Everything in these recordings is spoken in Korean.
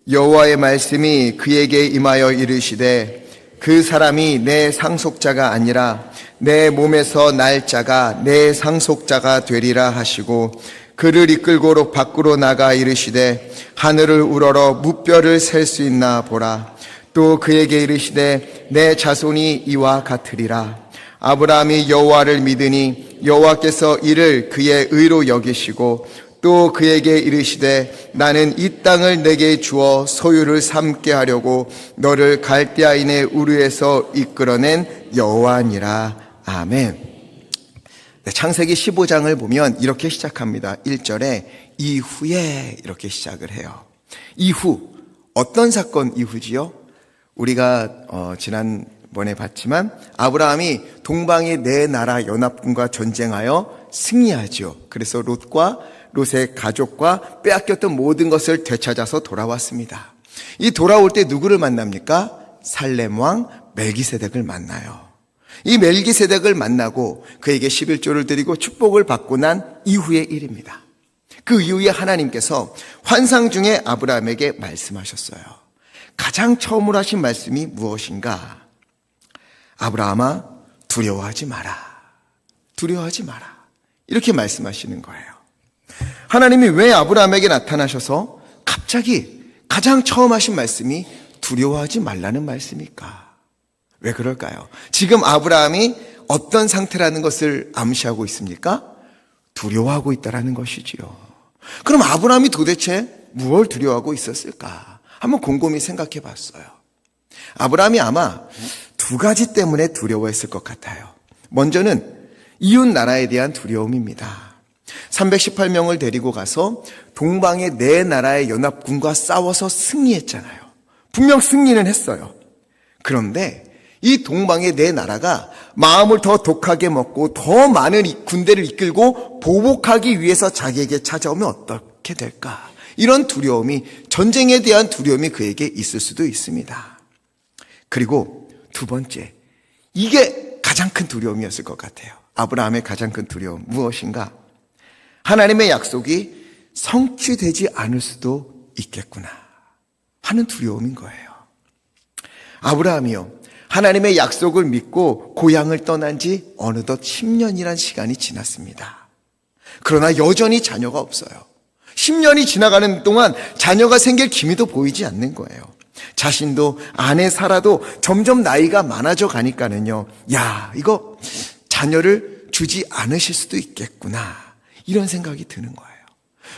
여호와의 말씀이 그에게 임하여 이르시되 그 사람이 내 상속자가 아니라 내 몸에서 날 자가 내 상속자가 되리라 하시고 그를 이끌고 밖으로 나가 이르시되 하늘을 우러러 무뼈를 셀 수 있나 보라. 또 그에게 이르시되 내 자손이 이와 같으리라. 아브라함이 여호와를 믿으니 여호와께서 이를 그의 의로 여기시고 또 그에게 이르시되 나는 이 땅을 내게 주어 소유를 삼게 하려고 너를 갈대아인의 우르에서 이끌어낸 여호와니라. 아멘. 창세기 15장을 보면 이렇게 시작합니다. 1절에 이후에 이렇게 시작을 해요. 이후, 어떤 사건 이후지요? 우리가 지난번에 봤지만 아브라함이 동방의 네 나라 연합군과 전쟁하여 승리하죠. 그래서 롯의 가족과 빼앗겼던 모든 것을 되찾아서 돌아왔습니다. 이 돌아올 때 누구를 만납니까? 살렘 왕 멜기세덱을 만나요. 이 멜기세덱을 만나고 그에게 11조를 드리고 축복을 받고 난 이후의 일입니다. 그 이후에 하나님께서 환상 중에 아브라함에게 말씀하셨어요. 가장 처음으로 하신 말씀이 무엇인가? 아브라함아, 두려워하지 마라. 두려워하지 마라. 이렇게 말씀하시는 거예요. 하나님이 왜 아브라함에게 나타나셔서 갑자기 가장 처음 하신 말씀이 두려워하지 말라는 말씀일까? 왜 그럴까요? 지금 아브라함이 어떤 상태라는 것을 암시하고 있습니까? 두려워하고 있다는 것이지요. 그럼 아브라함이 도대체 무엇을 두려워하고 있었을까? 한번 곰곰이 생각해 봤어요. 아브라함이 아마 두 가지 때문에 두려워했을 것 같아요. 먼저는 이웃 나라에 대한 두려움입니다. 318명을 데리고 가서 동방의 네 나라의 연합군과 싸워서 승리했잖아요. 분명 승리는 했어요. 그런데 이 동방의 네 나라가 마음을 더 독하게 먹고 더 많은 군대를 이끌고 보복하기 위해서 자기에게 찾아오면 어떻게 될까? 이런 두려움이, 전쟁에 대한 두려움이 그에게 있을 수도 있습니다. 그리고 두 번째, 이게 가장 큰 두려움이었을 것 같아요. 아브라함의 가장 큰 두려움 무엇인가? 하나님의 약속이 성취되지 않을 수도 있겠구나 하는 두려움인 거예요. 아브라함이요, 하나님의 약속을 믿고 고향을 떠난 지 어느덧 10년이란 시간이 지났습니다. 그러나 여전히 자녀가 없어요. 10년이 지나가는 동안 자녀가 생길 기미도 보이지 않는 거예요. 자신도 아내 사라도 점점 나이가 많아져 가니까는요, 야, 이거 자녀를 주지 않으실 수도 있겠구나 이런 생각이 드는 거예요.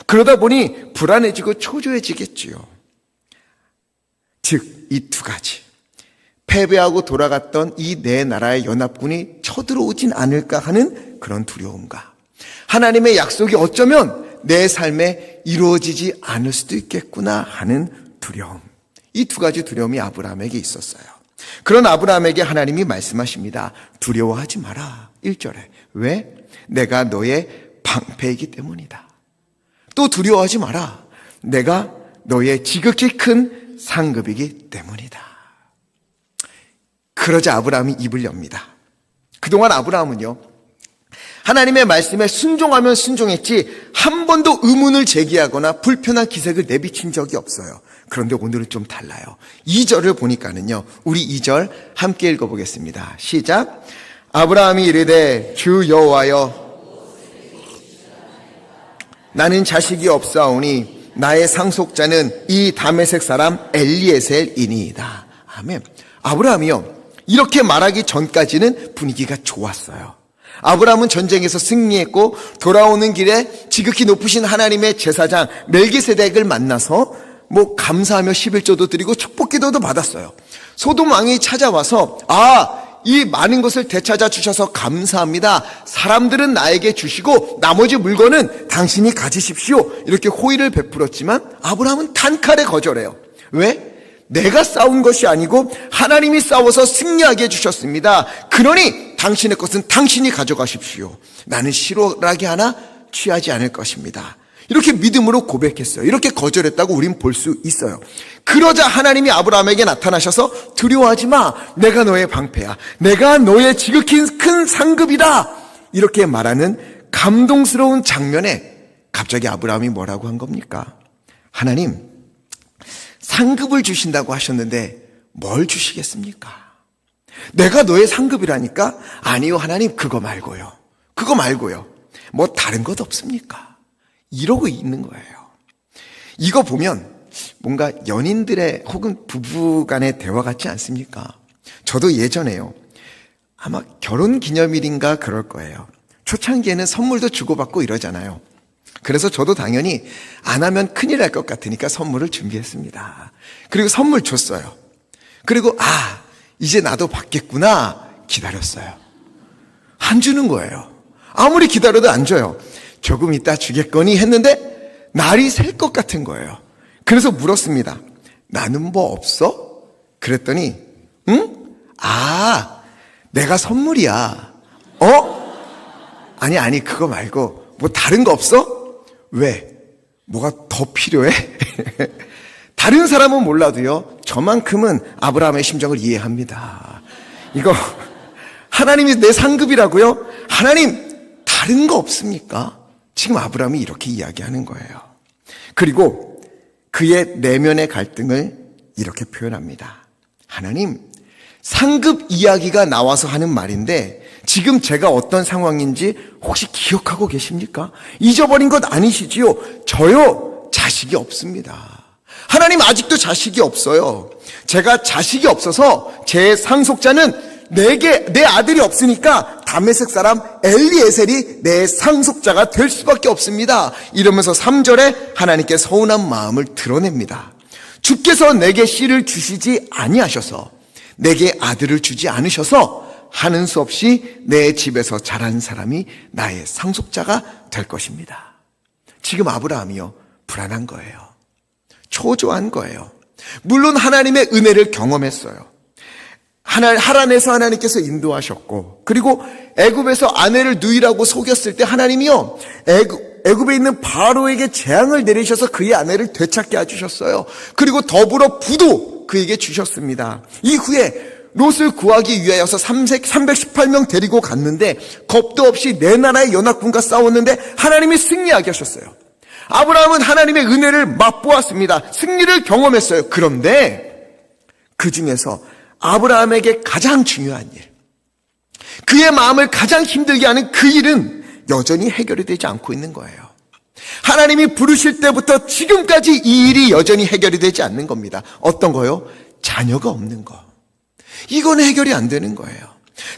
그러다 보니 불안해지고 초조해지겠지요. 즉, 이 두 가지, 패배하고 돌아갔던 이 네 나라의 연합군이 쳐들어오진 않을까 하는 그런 두려움과 하나님의 약속이 어쩌면 내 삶에 이루어지지 않을 수도 있겠구나 하는 두려움, 이 두 가지 두려움이 아브라함에게 있었어요. 그런 아브라함에게 하나님이 말씀하십니다. 두려워하지 마라. 1절에 왜? 내가 너의 방패이기 때문이다. 또 두려워하지 마라. 내가 너의 지극히 큰 상급이기 때문이다. 그러자 아브라함이 입을 엽니다. 그동안 아브라함은요, 하나님의 말씀에 순종하면 순종했지 한 번도 의문을 제기하거나 불편한 기색을 내비친 적이 없어요. 그런데 오늘은 좀 달라요. 2절을 보니까는요, 우리 2절 함께 읽어보겠습니다. 시작. 아브라함이 이르되 주 여호와여, 나는 자식이 없사오니 나의 상속자는 이 다메섹 사람 엘리에셀이니이다. 아멘. 아브라함이요, 이렇게 말하기 전까지는 분위기가 좋았어요. 아브라함은 전쟁에서 승리했고 돌아오는 길에 지극히 높으신 하나님의 제사장 멜기세덱을 만나서 감사하며 11조도 드리고 축복기도도 받았어요. 소돔 왕이 찾아와서 이 많은 것을 되찾아 주셔서 감사합니다. 사람들은 나에게 주시고 나머지 물건은 당신이 가지십시오. 이렇게 호의를 베풀었지만 아브라함은 단칼에 거절해요. 왜? 내가 싸운 것이 아니고 하나님이 싸워서 승리하게 해주셨습니다. 그러니 당신의 것은 당신이 가져가십시오. 나는 실오라기 하나 취하지 않을 것입니다. 이렇게 믿음으로 고백했어요. 이렇게 거절했다고 우린 볼 수 있어요. 그러자 하나님이 아브라함에게 나타나셔서 두려워하지 마. 내가 너의 방패야. 내가 너의 지극히 큰 상급이다. 이렇게 말하는 감동스러운 장면에 갑자기 아브라함이 뭐라고 한 겁니까? 하나님, 상급을 주신다고 하셨는데 뭘 주시겠습니까? 내가 너의 상급이라니까? 아니요, 하나님, 그거 말고요. 그거 말고요. 뭐 다른 것 없습니까? 이러고 있는 거예요. 이거 보면 뭔가 연인들의 혹은 부부간의 대화 같지 않습니까? 저도 예전에요. 아마 결혼 기념일인가 그럴 거예요. 초창기에는 선물도 주고받고 이러잖아요. 그래서 저도 당연히 안 하면 큰일 날 것 같으니까 선물을 준비했습니다. 그리고 선물 줬어요. 그리고 이제 나도 받겠구나 기다렸어요. 안 주는 거예요. 아무리 기다려도 안 줘요. 조금 이따 주겠거니 했는데 날이 셀 것 같은 거예요. 그래서 물었습니다. 나는 뭐 없어? 그랬더니 응? 내가 선물이야. 아니 그거 말고 뭐 다른 거 없어? 왜? 뭐가 더 필요해? 다른 사람은 몰라도요, 저만큼은 아브라함의 심정을 이해합니다. 이거 하나님이 내 상급이라고요? 하나님, 다른 거 없습니까? 지금 아브라함이 이렇게 이야기하는 거예요. 그리고 그의 내면의 갈등을 이렇게 표현합니다. 하나님, 상급 이야기가 나와서 하는 말인데 지금 제가 어떤 상황인지 혹시 기억하고 계십니까? 잊어버린 것 아니시지요? 저요, 자식이 없습니다. 하나님, 아직도 자식이 없어요. 제가 자식이 없어서 제 상속자는 내 아들이 없으니까 다메섹 사람 엘리에셀이 내 상속자가 될 수밖에 없습니다. 이러면서 3절에 하나님께 서운한 마음을 드러냅니다. 주께서 내게 씨를 주시지 아니하셔서 내게 아들을 주지 않으셔서 하는 수 없이 내 집에서 자란 사람이 나의 상속자가 될 것입니다. 지금 아브라함이요, 불안한 거예요. 초조한 거예요. 물론 하나님의 은혜를 경험했어요. 하란에서 하나님께서 인도하셨고, 그리고 애굽에서 아내를 누이라고 속였을 때 하나님이요, 애굽에 있는 바로에게 재앙을 내리셔서 그의 아내를 되찾게 해주셨어요. 그리고 더불어 부도 그에게 주셨습니다. 이후에 롯을 구하기 위하여서 318명 데리고 갔는데 겁도 없이 내 나라의 연합군과 싸웠는데 하나님이 승리하게 하셨어요. 아브라함은 하나님의 은혜를 맛보았습니다. 승리를 경험했어요. 그런데 그 중에서 아브라함에게 가장 중요한 일, 그의 마음을 가장 힘들게 하는 그 일은 여전히 해결이 되지 않고 있는 거예요. 하나님이 부르실 때부터 지금까지 이 일이 여전히 해결이 되지 않는 겁니다. 어떤 거요? 자녀가 없는 거. 이건 해결이 안 되는 거예요.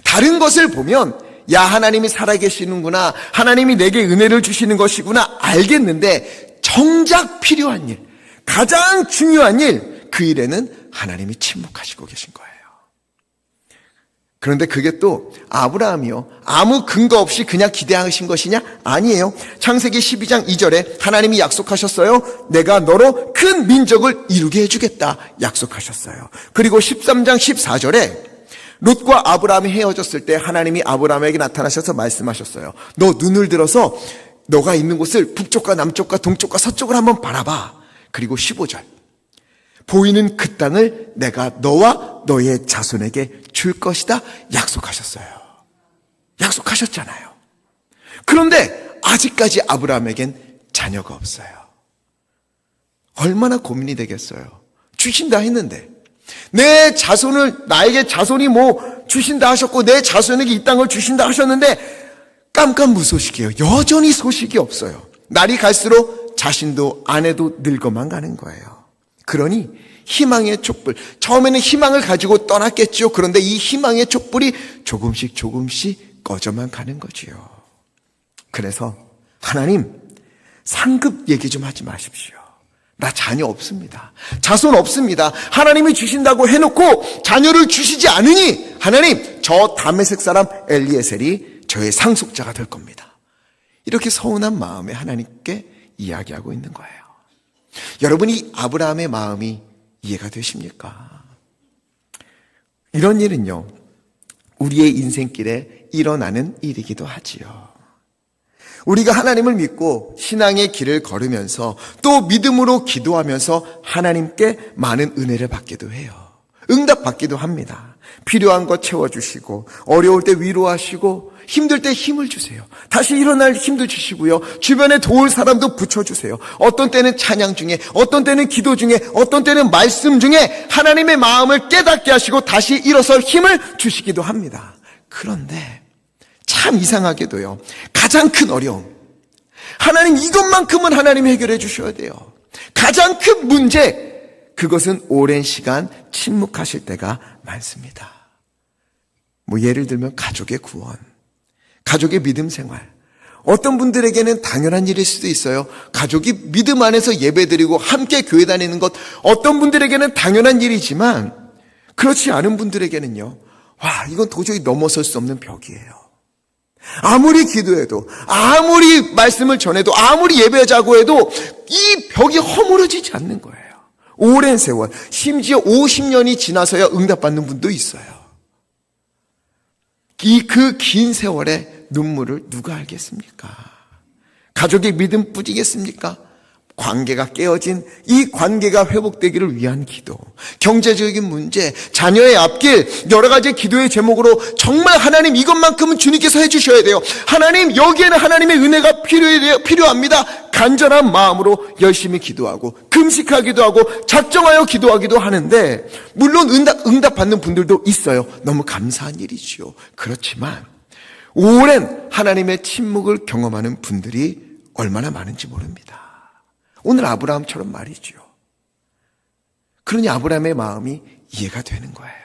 다른 것을 보면 하나님이 살아계시는구나, 하나님이 내게 은혜를 주시는 것이구나 알겠는데 정작 필요한 일, 가장 중요한 일, 그 일에는 하나님이 침묵하시고 계신 거예요. 그런데 그게 또 아브라함이요, 아무 근거 없이 그냥 기대하신 것이냐? 아니에요. 창세기 12장 2절에 하나님이 약속하셨어요. 내가 너로 큰 민족을 이루게 해주겠다 약속하셨어요. 그리고 13장 14절에 롯과 아브라함이 헤어졌을 때 하나님이 아브라함에게 나타나셔서 말씀하셨어요. 너 눈을 들어서 너가 있는 곳을 북쪽과 남쪽과 동쪽과 서쪽을 한번 바라봐. 그리고 15절, 보이는 그 땅을 내가 너와 너의 자손에게 줄 것이다 약속하셨어요. 약속하셨잖아요. 그런데 아직까지 아브라함에겐 자녀가 없어요. 얼마나 고민이 되겠어요. 주신다 했는데, 내 자손을, 나에게 자손이 뭐 주신다 하셨고 내 자손에게 이 땅을 주신다 하셨는데 깜깜무소식이에요. 여전히 소식이 없어요. 날이 갈수록 자신도 아내도 늙어만 가는 거예요. 그러니 희망의 촛불, 처음에는 희망을 가지고 떠났겠죠. 그런데 이 희망의 촛불이 조금씩 꺼져만 가는 거지요. 그래서 하나님, 상급 얘기 좀 하지 마십시오. 나 자녀 없습니다. 자손 없습니다. 하나님이 주신다고 해놓고 자녀를 주시지 않으니 하나님, 저 다메섹 사람 엘리에셀이 저의 상속자가 될 겁니다. 이렇게 서운한 마음에 하나님께 이야기하고 있는 거예요. 여러분이 아브라함의 마음이 이해가 되십니까? 이런 일은요, 우리의 인생길에 일어나는 일이기도 하지요. 우리가 하나님을 믿고 신앙의 길을 걸으면서 또 믿음으로 기도하면서 하나님께 많은 은혜를 받기도 해요. 응답받기도 합니다. 필요한 것 채워주시고 어려울 때 위로하시고 힘들 때 힘을 주세요. 다시 일어날 힘도 주시고요. 주변에 도울 사람도 붙여주세요. 어떤 때는 찬양 중에, 어떤 때는 기도 중에, 어떤 때는 말씀 중에 하나님의 마음을 깨닫게 하시고 다시 일어설 힘을 주시기도 합니다. 그런데 참 이상하게도요, 가장 큰 어려움, 하나님 이것만큼은 하나님 해결해 주셔야 돼요. 가장 큰 문제, 그것은 오랜 시간 침묵하실 때가 많습니다. 예를 들면 가족의 구원, 가족의 믿음 생활. 어떤 분들에게는 당연한 일일 수도 있어요. 가족이 믿음 안에서 예배드리고 함께 교회 다니는 것, 어떤 분들에게는 당연한 일이지만 그렇지 않은 분들에게는요, 이건 도저히 넘어설 수 없는 벽이에요. 아무리 기도해도, 아무리 말씀을 전해도, 아무리 예배자고 해도 이 벽이 허물어지지 않는 거예요. 오랜 세월, 심지어 50년이 지나서야 응답받는 분도 있어요. 그 긴 세월의 눈물을 누가 알겠습니까? 가족의 믿음 뿌리겠습니까? 관계가 깨어진 이 관계가 회복되기를 위한 기도, 경제적인 문제, 자녀의 앞길, 여러 가지 기도의 제목으로 정말 하나님 이것만큼은 주님께서 해주셔야 돼요. 하나님 여기에는 하나님의 은혜가 필요합니다. 간절한 마음으로 열심히 기도하고 금식하기도 하고 작정하여 기도하기도 하는데, 물론 응답받는 분들도 있어요. 너무 감사한 일이지요. 그렇지만 오랜 하나님의 침묵을 경험하는 분들이 얼마나 많은지 모릅니다. 오늘 아브라함처럼 말이죠. 그러니 아브라함의 마음이 이해가 되는 거예요.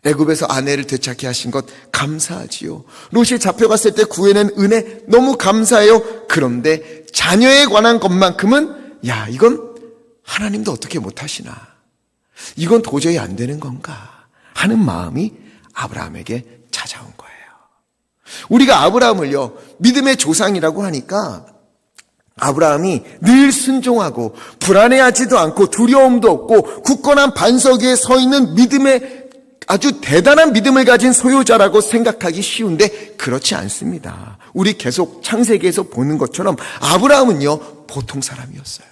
애굽에서 아내를 되찾게 하신 것 감사하지요. 롯이 잡혀갔을 때 구해낸 은혜 너무 감사해요. 그런데 자녀에 관한 것만큼은 이건 하나님도 어떻게 못하시나, 이건 도저히 안 되는 건가 하는 마음이 아브라함에게 찾아온 거예요. 우리가 아브라함을요, 믿음의 조상이라고 하니까 아브라함이 늘 순종하고 불안해하지도 않고 두려움도 없고 굳건한 반석 위에 서 있는 믿음의 아주 대단한 믿음을 가진 소유자라고 생각하기 쉬운데 그렇지 않습니다. 우리 계속 창세기에서 보는 것처럼 아브라함은요, 보통 사람이었어요.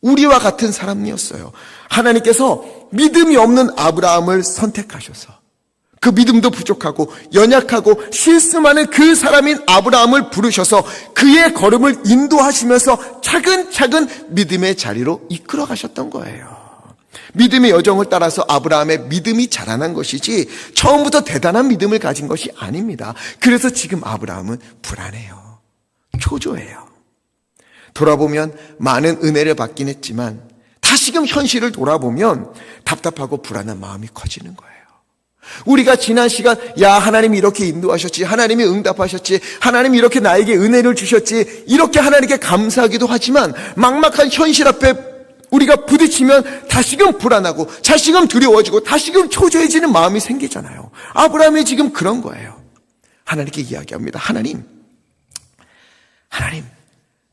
우리와 같은 사람이었어요. 하나님께서 믿음이 없는 아브라함을 선택하셔서 그 믿음도 부족하고 연약하고 실수많은 그 사람인 아브라함을 부르셔서 그의 걸음을 인도하시면서 차근차근 믿음의 자리로 이끌어 가셨던 거예요. 믿음의 여정을 따라서 아브라함의 믿음이 자라난 것이지 처음부터 대단한 믿음을 가진 것이 아닙니다. 그래서 지금 아브라함은 불안해요. 초조해요. 돌아보면 많은 은혜를 받긴 했지만 다시금 현실을 돌아보면 답답하고 불안한 마음이 커지는 거예요. 우리가 지난 시간 하나님이 이렇게 인도하셨지, 하나님이 응답하셨지, 하나님이 이렇게 나에게 은혜를 주셨지, 이렇게 하나님께 감사하기도 하지만 막막한 현실 앞에 우리가 부딪히면 다시금 불안하고 다시금 두려워지고 다시금 초조해지는 마음이 생기잖아요. 아브라함이 지금 그런 거예요. 하나님께 이야기합니다. 하나님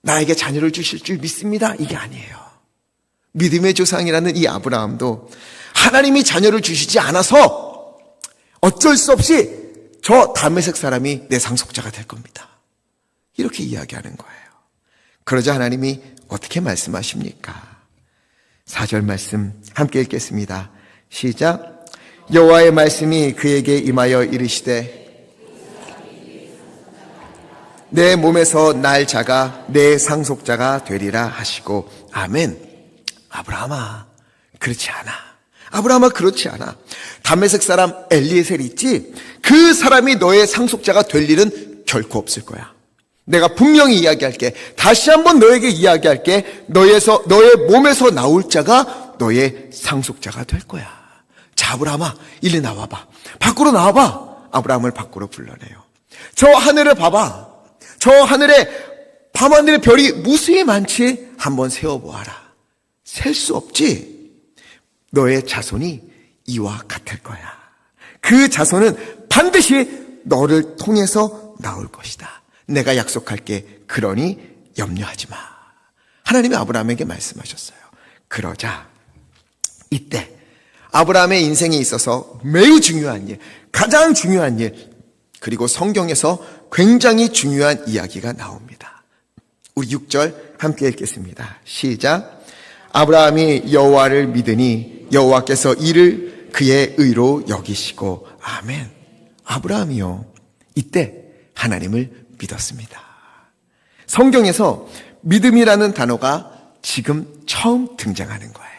나에게 자녀를 주실 줄 믿습니다. 이게 아니에요. 믿음의 조상이라는 이 아브라함도 하나님이 자녀를 주시지 않아서 어쩔 수 없이 저 다메섹 사람이 내 상속자가 될 겁니다. 이렇게 이야기하는 거예요. 그러자 하나님이 어떻게 말씀하십니까? 4절 말씀 함께 읽겠습니다. 시작. 여호와의 말씀이 그에게 임하여 이르시되 내 몸에서 날 자가 내 상속자가 되리라 하시고. 아멘. 아브라함아, 그렇지 않아. 아브라함아, 그렇지 않아. 다메섹 사람 엘리에셀 있지? 그 사람이 너의 상속자가 될 일은 결코 없을 거야. 내가 분명히 이야기할게. 다시 한번 너에게 이야기할게. 너의 몸에서 나올 자가 너의 상속자가 될 거야. 자, 아브라함아, 일리 나와봐. 밖으로 나와봐. 아브라함을 밖으로 불러내요. 저 하늘을 봐봐. 저 하늘에 밤하늘의 별이 무수히 많지? 한번 세어보아라. 셀 수 없지? 너의 자손이 이와 같을 거야. 그 자손은 반드시 너를 통해서 나올 것이다. 내가 약속할게. 그러니 염려하지 마. 하나님이 아브라함에게 말씀하셨어요. 그러자 이때 아브라함의 인생에 있어서 매우 중요한 일, 가장 중요한 일, 그리고 성경에서 굉장히 중요한 이야기가 나옵니다. 우리 6절 함께 읽겠습니다. 시작. 아브라함이 여호와를 믿으니 여호와께서 이를 그의 의로 여기시고. 아멘. 아브라함이요, 이때 하나님을 믿었습니다. 성경에서 믿음이라는 단어가 지금 처음 등장하는 거예요.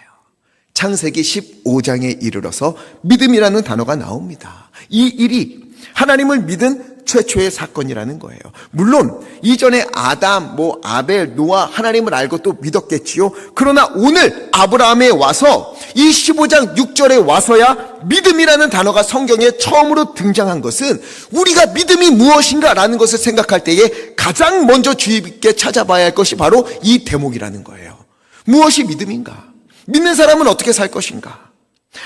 창세기 15장에 이르러서 믿음이라는 단어가 나옵니다. 이 일이 하나님을 믿은 최초의 사건이라는 거예요. 물론 이전에 아담, 아벨, 노아 하나님을 알고 또 믿었겠지요. 그러나 오늘 아브라함에 와서 이 15장 6절에 와서야 믿음이라는 단어가 성경에 처음으로 등장한 것은, 우리가 믿음이 무엇인가라는 것을 생각할 때에 가장 먼저 주의 깊게 찾아봐야 할 것이 바로 이 대목이라는 거예요. 무엇이 믿음인가? 믿는 사람은 어떻게 살 것인가?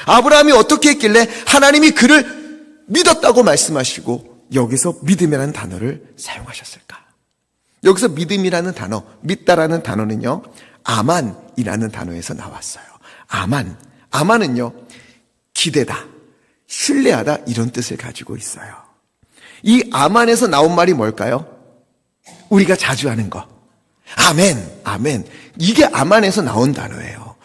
아브라함이 어떻게 했길래 하나님이 그를 믿었다고 말씀하시고 여기서 믿음이라는 단어를 사용하셨을까? 여기서 믿음이라는 단어, 믿다라는 단어는요, 아만이라는 단어에서 나왔어요. 아만은요, 기대다, 신뢰하다, 이런 뜻을 가지고 있어요. 이 아만에서 나온 말이 뭘까요? 우리가 자주 하는 거, 아멘. 이게 아만에서 나온 단어예요.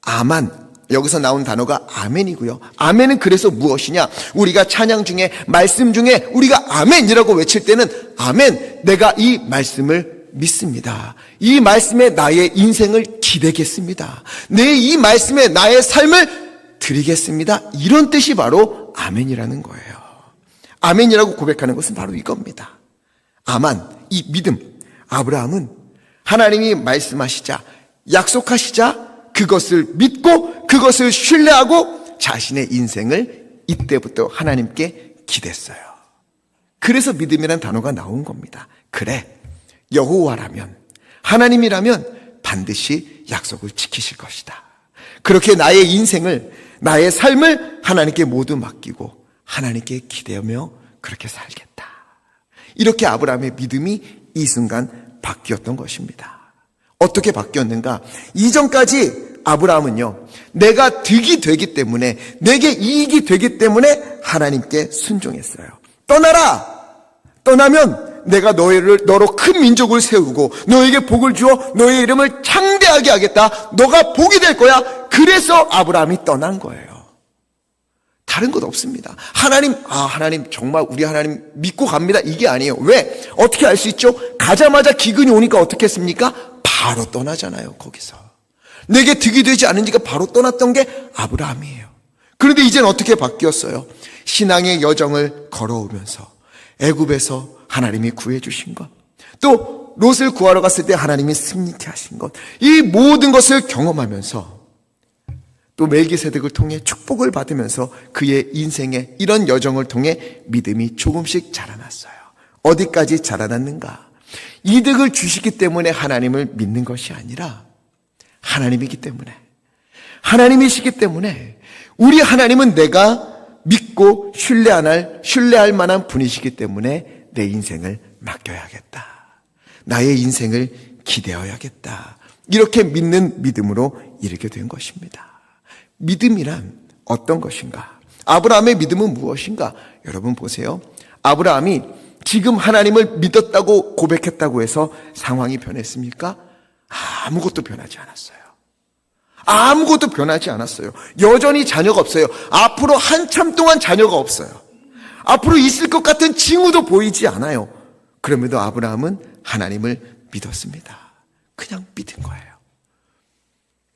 아만, 여기서 나온 단어가 아멘이고요. 아멘은 그래서 무엇이냐? 우리가 찬양 중에, 말씀 중에 우리가 아멘이라고 외칠 때는, 아멘, 내가 이 말씀을 믿습니다. 이 말씀에 나의 인생을 기대겠습니다. 이 말씀에 나의 삶을 드리겠습니다. 이런 뜻이 바로 아멘이라는 거예요. 아멘이라고 고백하는 것은 바로 이겁니다. 아만, 이 믿음. 아브라함은 하나님이 말씀하시자, 약속하시자 그것을 믿고 그것을 신뢰하고 자신의 인생을 이때부터 하나님께 기댔어요. 그래서 믿음이라는 단어가 나온 겁니다. 그래, 여호와라면, 하나님이라면 반드시 약속을 지키실 것이다. 그렇게 나의 인생을, 나의 삶을 하나님께 모두 맡기고 하나님께 기대며 그렇게 살겠다. 이렇게 아브라함의 믿음이 이 순간 바뀌었던 것입니다. 어떻게 바뀌었는가? 이전까지 아브라함은요, 내가 득이 되기 때문에, 내게 이익이 되기 때문에 하나님께 순종했어요. 떠나면 내가 너로 큰 민족을 세우고 너에게 복을 주어 너의 이름을 창대하게 하겠다. 너가 복이 될 거야. 그래서 아브라함이 떠난 거예요. 다른 것 없습니다. 하나님 정말 우리 하나님 믿고 갑니다. 이게 아니에요. 왜? 어떻게 알 수 있죠? 가자마자 기근이 오니까 어떻게 했습니까? 바로 떠나잖아요. 거기서 내게 득이 되지 않으니까 바로 떠났던 게 아브라함이에요. 그런데 이제는 어떻게 바뀌었어요? 신앙의 여정을 걸어오면서 애굽에서 하나님이 구해주신 것, 또 롯을 구하러 갔을 때 하나님이 승리케 하신 것, 이 모든 것을 경험하면서 또 멜기세덱을 통해 축복을 받으면서 그의 인생의 이런 여정을 통해 믿음이 조금씩 자라났어요. 어디까지 자라났는가? 이득을 주시기 때문에 하나님을 믿는 것이 아니라 하나님이기 때문에, 하나님이시기 때문에, 우리 하나님은 내가 믿고 신뢰할 만한 분이시기 때문에 내 인생을 맡겨야겠다. 나의 인생을 기대어야겠다. 이렇게 믿는 믿음으로 이르게 된 것입니다. 믿음이란 어떤 것인가? 아브라함의 믿음은 무엇인가? 여러분 보세요. 아브라함이 지금 하나님을 믿었다고 고백했다고 해서 상황이 변했습니까? 아무것도 변하지 않았어요. 아무것도 변하지 않았어요. 여전히 자녀가 없어요. 앞으로 한참 동안 자녀가 없어요. 앞으로 있을 것 같은 징후도 보이지 않아요. 그럼에도 아브라함은 하나님을 믿었습니다. 그냥 믿은 거예요.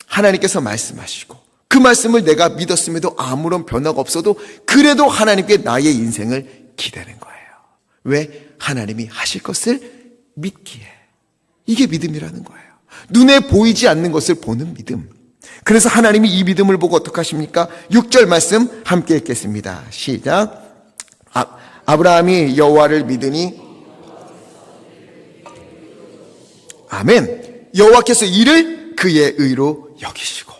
하나님께서 말씀하시고 그 말씀을 내가 믿었음에도 아무런 변화가 없어도 그래도 하나님께 나의 인생을 기대는 거예요. 왜? 하나님이 하실 것을 믿기에. 이게 믿음이라는 거예요. 눈에 보이지 않는 것을 보는 믿음. 그래서 하나님이 이 믿음을 보고 어떻게 하십니까? 6절 말씀 함께 읽겠습니다. 시작. 아브라함이 여호와를 믿으니 아멘. 여호와께서 이를 그의 의로 여기시고.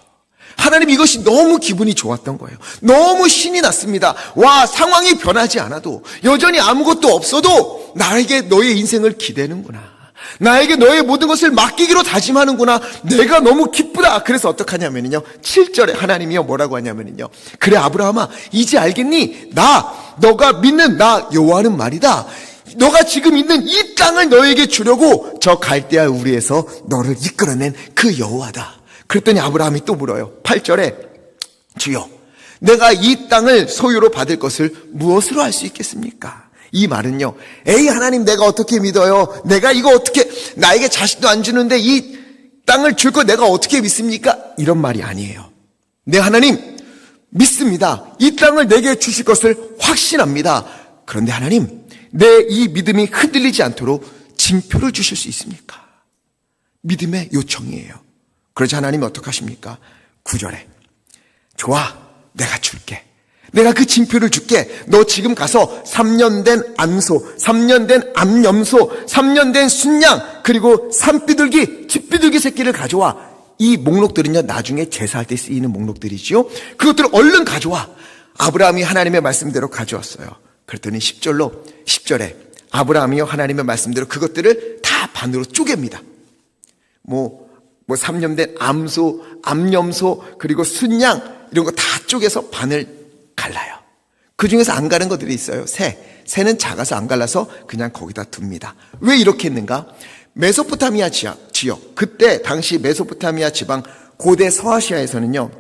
하나님 이것이 너무 기분이 좋았던 거예요. 너무 신이 났습니다. 와, 상황이 변하지 않아도, 여전히 아무것도 없어도 나에게 너의 인생을 기대는구나. 나에게 너의 모든 것을 맡기기로 다짐하는구나. 내가 너무 기쁘다. 그래서 어떡하냐면요, 7절에 하나님이요 뭐라고 하냐면요, 그래 아브라함아, 이제 알겠니? 너가 믿는 나 여호와는 말이다. 너가 지금 있는 이 땅을 너에게 주려고 저 갈대아 우리에서 너를 이끌어낸 그 여호와다. 그랬더니 아브라함이 또 물어요. 8절에 주여, 내가 이 땅을 소유로 받을 것을 무엇으로 할 수 있겠습니까? 이 말은요, 에이 하나님 내가 어떻게 믿어요? 내가 이거 어떻게, 나에게 자식도 안 주는데 이 땅을 줄 거 내가 어떻게 믿습니까? 이런 말이 아니에요. 네 하나님 믿습니다. 이 땅을 내게 주실 것을 확신합니다. 그런데 하나님, 내 이 믿음이 흔들리지 않도록 징표를 주실 수 있습니까? 믿음의 요청이에요. 그러자 하나님이 어떻게 하십니까? 9절에 좋아, 내가 줄게. 내가 그 징표를 줄게. 너 지금 가서 3년 된 암소, 3년 된 암염소, 3년 된 순양, 그리고 산비둘기, 집비둘기 새끼를 가져와. 이 목록들은요, 나중에 제사할 때 쓰이는 목록들이지요. 그것들을 얼른 가져와. 아브라함이 하나님의 말씀대로 가져왔어요. 그랬더니 10절에 아브라함이요, 하나님의 말씀대로 그것들을 다 반으로 쪼갭니다. 3년 된 암소, 암염소, 그리고 순양, 이런 거 다 쪼개서 반을 갈라요. 그 중에서 안 가는 것들이 있어요. 새는 작아서 안 갈라서 그냥 거기다 둡니다. 왜 이렇게 했는가? 메소포타미아 지역, 그때 당시 메소포타미아 지방, 고대 서아시아에서는요,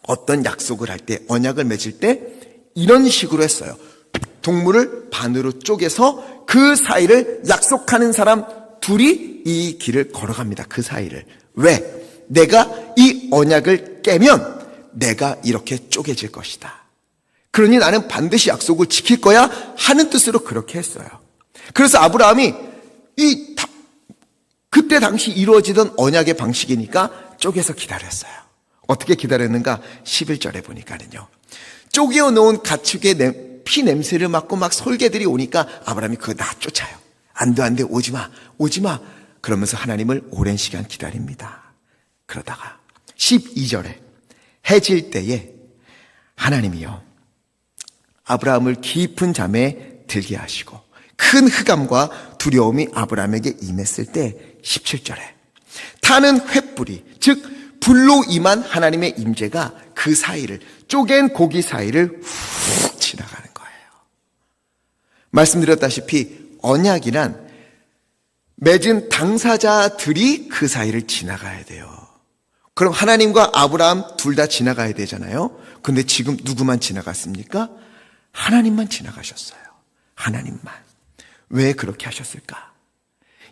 어떤 약속을 할 때, 언약을 맺을 때 이런 식으로 했어요. 동물을 반으로 쪼개서 그 사이를, 약속하는 사람 둘이 이 길을 걸어갑니다. 그 사이를. 왜? 내가 이 언약을 깨면 내가 이렇게 쪼개질 것이다. 그러니 나는 반드시 약속을 지킬 거야 하는 뜻으로 그렇게 했어요. 그래서 아브라함이 그때 당시 이루어지던 언약의 방식이니까 쪼개서 기다렸어요. 어떻게 기다렸는가? 11절에 보니까는요, 쪼개어 놓은 가축의 피 냄새를 맡고 막 솔개들이 오니까 아브라함이 그거 나 쫓아요. 안 돼, 오지마. 그러면서 하나님을 오랜 시간 기다립니다. 그러다가 12절에 해질 때에 하나님이요, 아브라함을 깊은 잠에 들게 하시고 큰 흑암과 두려움이 아브라함에게 임했을 때 17절에 타는 횃불이, 즉 불로 임한 하나님의 임재가 그 사이를, 쪼갠 고기 사이를 훅 지나가는 거예요. 말씀드렸다시피 언약이란 맺은 당사자들이 그 사이를 지나가야 돼요. 그럼 하나님과 아브라함 둘 다 지나가야 되잖아요. 근데 지금 누구만 지나갔습니까? 하나님만 지나가셨어요. 하나님만. 왜 그렇게 하셨을까?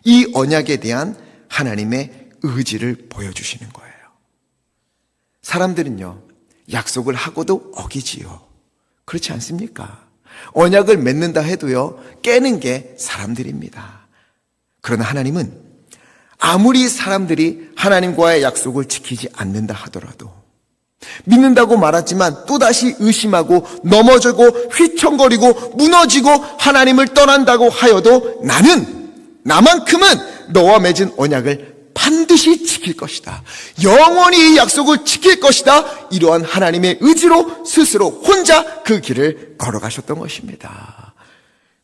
이 언약에 대한 하나님의 의지를 보여주시는 거예요. 사람들은요, 약속을 하고도 어기지요. 그렇지 않습니까? 언약을 맺는다 해도요, 깨는 게 사람들입니다. 그러나 하나님은 아무리 사람들이 하나님과의 약속을 지키지 않는다 하더라도, 믿는다고 말하지만 또다시 의심하고 넘어지고 휘청거리고 무너지고 하나님을 떠난다고 하여도 나만큼은 너와 맺은 언약을 반드시 지킬 것이다. 영원히 이 약속을 지킬 것이다. 이러한 하나님의 의지로 스스로 혼자 그 길을 걸어가셨던 것입니다.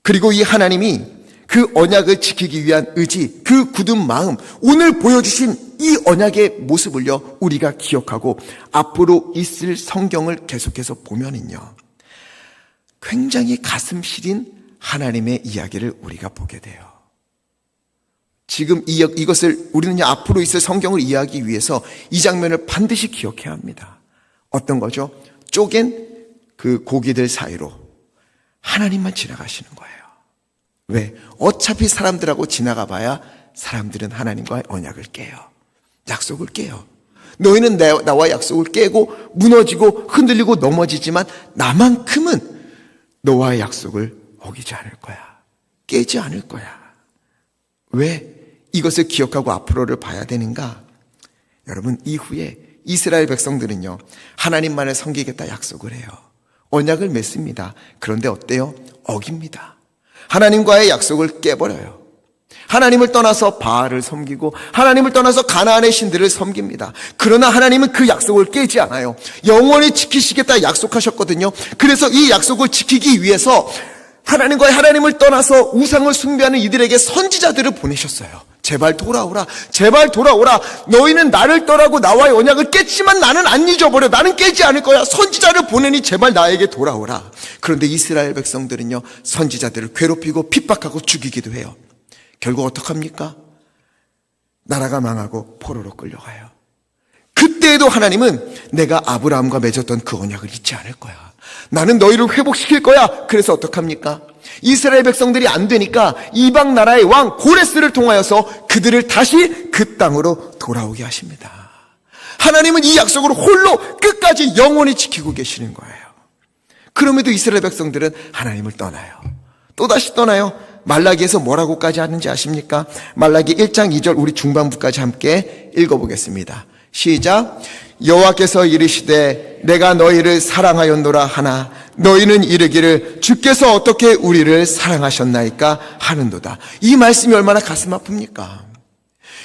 그리고 이 하나님이 그 언약을 지키기 위한 의지, 그 굳은 마음, 오늘 보여주신 이 언약의 모습을요, 우리가 기억하고 앞으로 있을 성경을 계속해서 보면은요, 굉장히 가슴 시린 하나님의 이야기를 우리가 보게 돼요. 지금 이것을 우리는 앞으로 있을 성경을 이해하기 위해서 이 장면을 반드시 기억해야 합니다. 어떤 거죠? 쪼갠 그 고기들 사이로 하나님만 지나가시는 거예요. 왜? 어차피 사람들하고 지나가 봐야 사람들은 하나님과의 언약을 깨요. 약속을 깨요. 너희는 나와 약속을 깨고 무너지고 흔들리고 넘어지지만 나만큼은 너와의 약속을 어기지 않을 거야. 깨지 않을 거야. 왜 이것을 기억하고 앞으로를 봐야 되는가? 여러분, 이후에 이스라엘 백성들은요, 하나님만을 섬기겠다 약속을 해요. 언약을 맺습니다. 그런데 어때요? 어깁니다. 하나님과의 약속을 깨버려요. 하나님을 떠나서 바알을 섬기고 하나님을 떠나서 가나안의 신들을 섬깁니다. 그러나 하나님은 그 약속을 깨지 않아요. 영원히 지키시겠다 약속하셨거든요. 그래서 이 약속을 지키기 위해서 하나님을 떠나서 우상을 숭배하는 이들에게 선지자들을 보내셨어요. 제발 돌아오라. 제발 돌아오라. 너희는 나를 떠나고 나와의 언약을 깼지만 나는 안 잊어버려. 나는 깨지 않을 거야. 선지자를 보내니 제발 나에게 돌아오라. 그런데 이스라엘 백성들은요, 선지자들을 괴롭히고 핍박하고 죽이기도 해요. 결국 어떡합니까? 나라가 망하고 포로로 끌려가요. 그때에도 하나님은 내가 아브라함과 맺었던 그 언약을 잊지 않을 거야. 나는 너희를 회복시킬 거야. 그래서 어떡합니까? 이스라엘 백성들이 안 되니까 이방 나라의 왕 고레스를 통하여서 그들을 다시 그 땅으로 돌아오게 하십니다. 하나님은 이 약속을 홀로 끝까지 영원히 지키고 계시는 거예요. 그럼에도 이스라엘 백성들은 하나님을 떠나요. 또다시 떠나요. 말라기에서 뭐라고까지 하는지 아십니까? 말라기 1장 2절 우리 중반부까지 함께 읽어보겠습니다. 시작. 여호와께서 이르시되 내가 너희를 사랑하였노라 하나 너희는 이르기를 주께서 어떻게 우리를 사랑하셨나이까 하는도다. 이 말씀이 얼마나 가슴 아픕니까?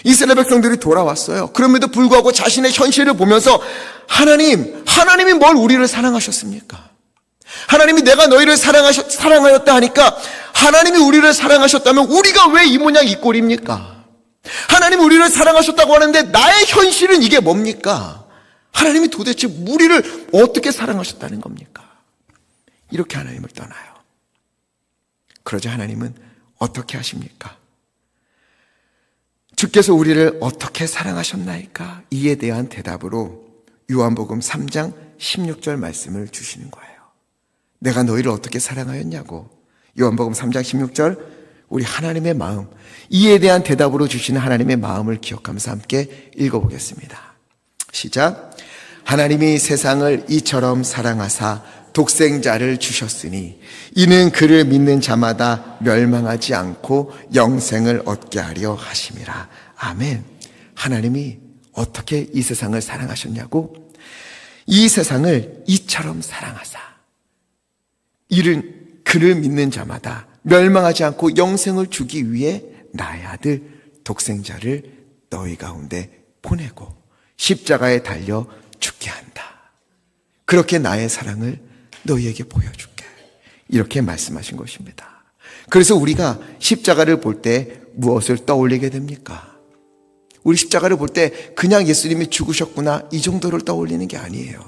이스라엘 백성들이 돌아왔어요. 그럼에도 불구하고 자신의 현실을 보면서 하나님이 뭘 우리를 사랑하셨습니까? 하나님이 내가 너희를 사랑하였다 하니까 하나님이 우리를 사랑하셨다면 우리가 왜 이 모양 이 꼴입니까? 하나님이 우리를 사랑하셨다고 하는데 나의 현실은 이게 뭡니까? 하나님이 도대체 우리를 어떻게 사랑하셨다는 겁니까? 이렇게 하나님을 떠나요. 그러자 하나님은 어떻게 하십니까? 주께서 우리를 어떻게 사랑하셨나이까? 이에 대한 대답으로 요한복음 3장 16절 말씀을 주시는 거예요. 내가 너희를 어떻게 사랑하였냐고. 요한복음 3장 16절 우리 하나님의 마음, 이에 대한 대답으로 주시는 하나님의 마음을 기억하면서 함께 읽어보겠습니다. 시작. 하나님이 세상을 이처럼 사랑하사 독생자를 주셨으니 이는 그를 믿는 자마다 멸망하지 않고 영생을 얻게 하려 하심이라. 아멘. 하나님이 어떻게 이 세상을 사랑하셨냐고? 이 세상을 이처럼 사랑하사 이는 그를 믿는 자마다 멸망하지 않고 영생을 주기 위해 나의 아들 독생자를 너희 가운데 보내고 십자가에 달려 죽게 한다. 그렇게 나의 사랑을 너희에게 보여줄게. 이렇게 말씀하신 것입니다. 그래서 우리가 십자가를 볼 때 무엇을 떠올리게 됩니까? 우리 십자가를 볼 때 그냥 예수님이 죽으셨구나 이 정도를 떠올리는 게 아니에요.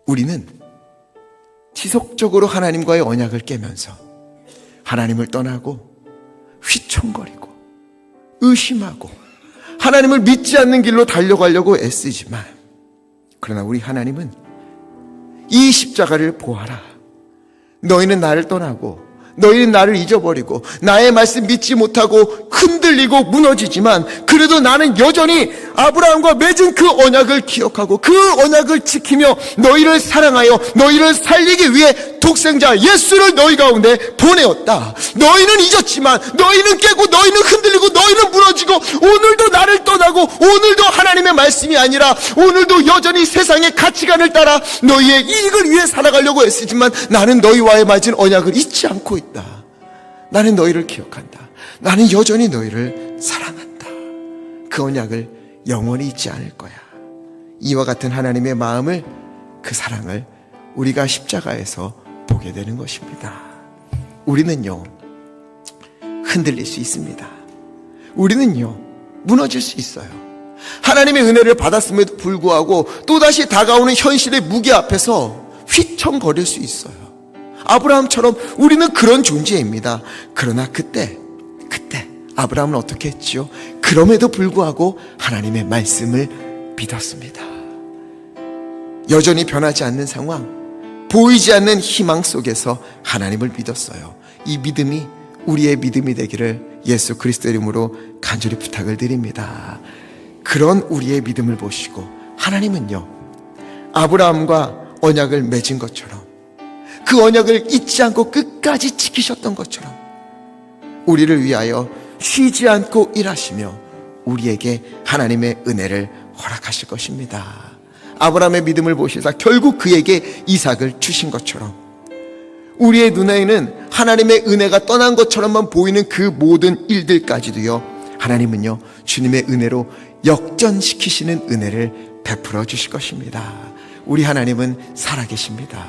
우리는 지속적으로 하나님과의 언약을 깨면서 하나님을 떠나고 휘청거리고 의심하고 하나님을 믿지 않는 길로 달려가려고 애쓰지만, 그러나 우리 하나님은 이 십자가를 보아라. 너희는 나를 떠나고 너희는 나를 잊어버리고 나의 말씀 믿지 못하고 흔들리고 무너지지만 그래도 나는 여전히 아브라함과 맺은 그 언약을 기억하고 그 언약을 지키며 너희를 사랑하여 너희를 살리기 위해 독생자 예수를 너희 가운데 보내었다. 너희는 잊었지만 너희는 깨고 너희는 흔들리고 너희는 무너지고 오늘도 나를 떠나고 오늘도 하나님의 말씀이 아니라 오늘도 여전히 세상의 가치관을 따라 너희의 이익을 위해 살아가려고 애쓰지만 나는 너희와의 맺은 언약을 잊지 않고 있다. 나는 너희를 기억한다. 나는 여전히 너희를 사랑한다. 그 언약을 영원히 잊지 않을 거야. 이와 같은 하나님의 마음을, 그 사랑을 우리가 십자가에서 보게 되는 것입니다. 우리는요, 흔들릴 수 있습니다. 우리는요, 무너질 수 있어요. 하나님의 은혜를 받았음에도 불구하고 또다시 다가오는 현실의 무게 앞에서 휘청거릴 수 있어요. 아브라함처럼 우리는 그런 존재입니다. 그러나 그때 아브라함은 어떻게 했지요? 그럼에도 불구하고 하나님의 말씀을 믿었습니다. 여전히 변하지 않는 상황, 보이지 않는 희망 속에서 하나님을 믿었어요. 이 믿음이 우리의 믿음이 되기를 예수 그리스도의 이름으로 간절히 부탁을 드립니다. 그런 우리의 믿음을 보시고 하나님은요, 아브라함과 언약을 맺은 것처럼 그 언약을 잊지 않고 끝까지 지키셨던 것처럼 우리를 위하여 쉬지 않고 일하시며 우리에게 하나님의 은혜를 허락하실 것입니다. 아브라함의 믿음을 보시사 결국 그에게 이삭을 주신 것처럼 우리의 눈에는 하나님의 은혜가 떠난 것처럼만 보이는 그 모든 일들까지도요, 하나님은요 주님의 은혜로 역전시키시는 은혜를 베풀어 주실 것입니다. 우리 하나님은 살아계십니다.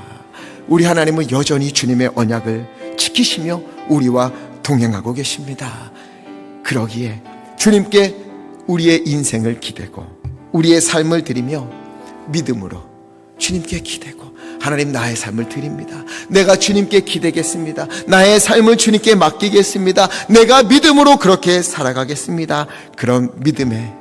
우리 하나님은 여전히 주님의 언약을 지키시며 우리와 동행하고 계십니다. 그러기에 주님께 우리의 인생을 기대고 우리의 삶을 드리며 믿음으로 주님께 기대고, 하나님 나의 삶을 드립니다. 내가 주님께 기대겠습니다. 나의 삶을 주님께 맡기겠습니다. 내가 믿음으로 그렇게 살아가겠습니다. 그런 믿음의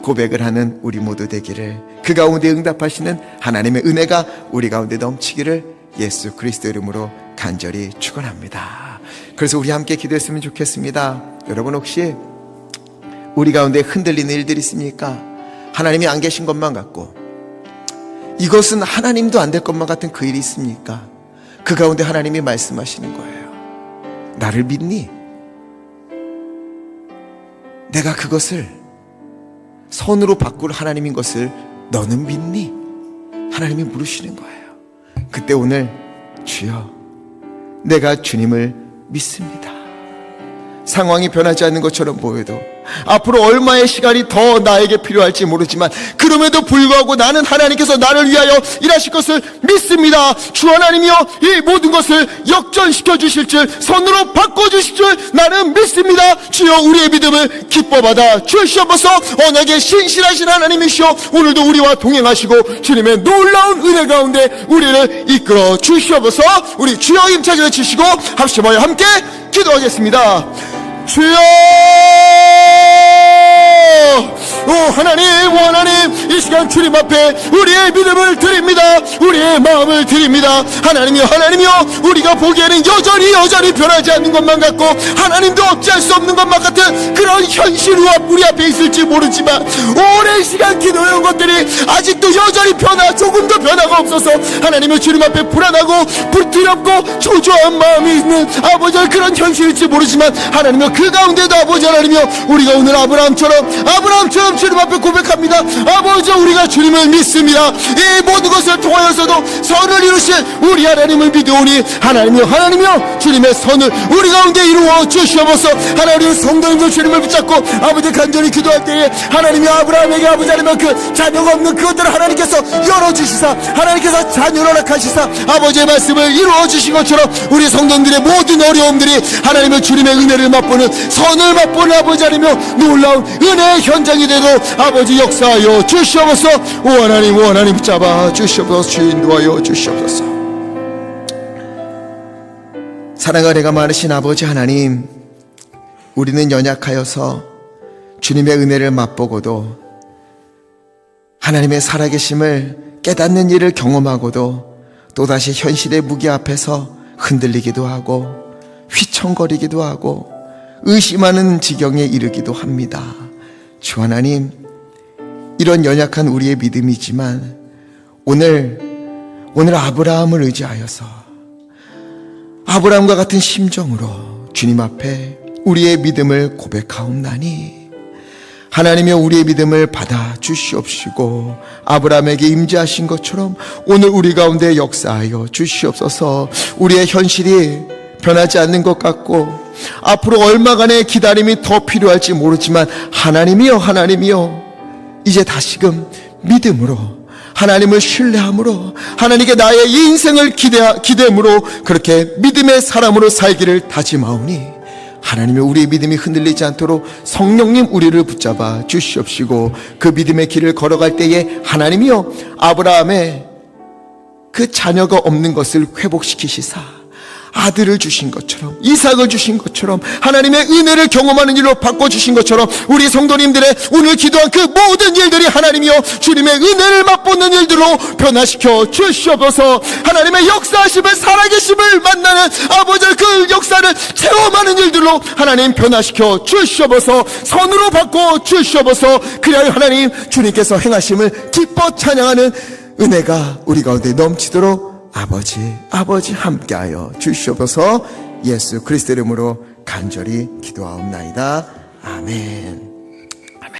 고백을 하는 우리 모두 되기를, 그 가운데 응답하시는 하나님의 은혜가 우리 가운데 넘치기를 예수 그리스도 이름으로 간절히 축원합니다. 그래서 우리 함께 기도했으면 좋겠습니다. 여러분, 혹시 우리 가운데 흔들리는 일들이 있습니까? 하나님이 안 계신 것만 같고, 이것은 하나님도 안 될 것만 같은 그 일이 있습니까? 그 가운데 하나님이 말씀하시는 거예요. 나를 믿니? 내가 그것을 선으로 바꿀 하나님인 것을 너는 믿니? 하나님이 물으시는 거예요. 그때 오늘, 주여, 내가 주님을 믿습니다. 상황이 변하지 않는 것처럼 보여도, 앞으로 얼마의 시간이 더 나에게 필요할지 모르지만, 그럼에도 불구하고 나는 하나님께서 나를 위하여 일하실 것을 믿습니다. 주 하나님이여, 이 모든 것을 역전시켜 주실 줄, 선으로 바꿔주실 줄 나는 믿습니다. 주여, 우리의 믿음을 기뻐받아 주시옵소서. 언약에 신실하신 하나님이시여, 오늘도 우리와 동행하시고 주님의 놀라운 은혜 가운데 우리를 이끌어 주시옵소서. 우리 주여 힘차게 외치시고 합심하여 함께 기도하겠습니다. 주여, 오 하나님, 오 하나님, 이 시간 주님 앞에 우리의 믿음을 드립니다. 우리의 마음을 드립니다. 하나님이여, 하나님이여, 우리가 보기에는 여전히 변하지 않는 것만 같고, 하나님도 어찌할 수 없는 것만 같은 그런 현실이 우리 앞에 있을지 모르지만, 오랜 시간 기도해온 것들이 아직도 여전히 조금도 변화가 없어서 하나님의 주님 앞에 불안하고 두렵고 초조한 마음이 있는 아버지, 그런 현실일지 모르지만, 하나님이여, 그 가운데도 아버지 하나님이여, 우리가 오늘 아브라함처럼 주님 앞에 고백합니다. 아버지, 우리가 주님을 믿습니다. 이 모든 것을 통하여서도 선을 이루신 우리 하나님을 믿으오니, 하나님이여, 주님의 선을 우리 가운데 이루어 주시옵소서. 하나님, 성도님들 주님을 붙잡고 아버지 간절히 기도할 때에, 하나님이 아브라함에게 아버지 하나님 그 자녀가 없는 그것들을 하나님께서 열어주시사, 하나님께서 자녀를 허락하시사 아버지의 말씀을 이루어 주신 것처럼, 우리 성도님들의 모든 어려움들이 하나님의 주님의 은혜를 맛보는, 선을 맛보는 아버지 하나님이여, 놀라운 은혜의 현장이 되도록 아버지 역사하여 주시옵소서. 오 하나님 붙잡아 주시옵소서. 주인 도하여 주시옵소서. 사랑과 은혜가 많으신 아버지 하나님, 우리는 연약하여서 주님의 은혜를 맛보고도, 하나님의 살아계심을 깨닫는 일을 경험하고도, 또다시 현실의 무게 앞에서 흔들리기도 하고 휘청거리기도 하고 의심하는 지경에 이르기도 합니다. 주 하나님, 이런 연약한 우리의 믿음이지만 오늘 아브라함을 의지하여서, 아브라함과 같은 심정으로 주님 앞에 우리의 믿음을 고백하옵나니, 하나님이여, 우리의 믿음을 받아 주시옵시고 아브라함에게 임재하신 것처럼 오늘 우리 가운데 역사하여 주시옵소서. 우리의 현실이 변하지 않는 것 같고, 앞으로 얼마간의 기다림이 더 필요할지 모르지만, 하나님이여, 이제 다시금 믿음으로, 하나님을 신뢰함으로, 하나님께 나의 인생을 기대함으로, 그렇게 믿음의 사람으로 살기를 다짐하오니, 하나님이 우리의 믿음이 흔들리지 않도록 성령님 우리를 붙잡아 주시옵시고, 그 믿음의 길을 걸어갈 때에 하나님이여, 아브라함의 그 자녀가 없는 것을 회복시키시사 아들을 주신 것처럼, 이삭을 주신 것처럼, 하나님의 은혜를 경험하는 일로 바꿔주신 것처럼, 우리 성도님들의 오늘 기도한 그 모든 일들이 하나님이여, 주님의 은혜를 맛보는 일들로 변화시켜 주시옵소서. 하나님의 역사하심을, 살아계심을 만나는 아버지 그 역사를 체험하는 일들로 하나님 변화시켜 주시옵소서. 선으로 바꿔 주시옵소서. 그리하여 하나님 주님께서 행하심을 기뻐 찬양하는 은혜가 우리 가운데 넘치도록 아버지 함께하여 주시옵소서. 예수 그리스도 이름으로 간절히 기도하옵나이다. 아멘.